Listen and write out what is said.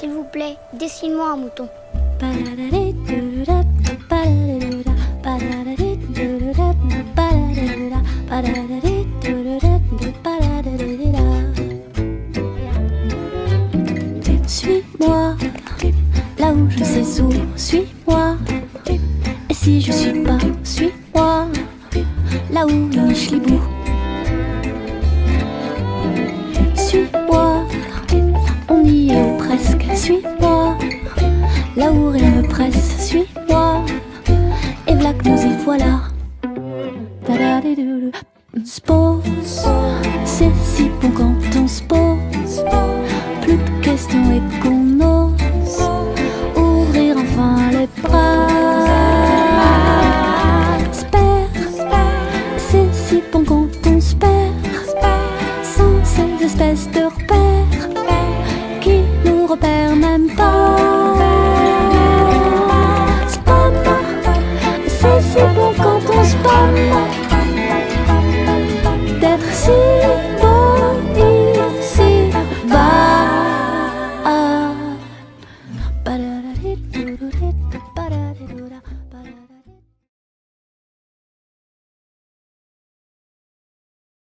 s'il vous plaît, dessine-moi un mouton. Suis-moi, là où je sais où, suis-moi. Et si je suis pas, suis-moi, là où niche les bouts. Suis-moi, on y est ou presque, suis-moi, là où rien me presse, suis-moi, et v'là que nous y voilà. Se pose, c'est si bon quand on se pose, plus de questions et qu'on ose ouvrir enfin les bras. Se perd, c'est si bon quand on se perd, sans ces espèces de repères qui nous repèrent même pas. Spam, c'est si bon quand on spam, d'être si beau ici bas.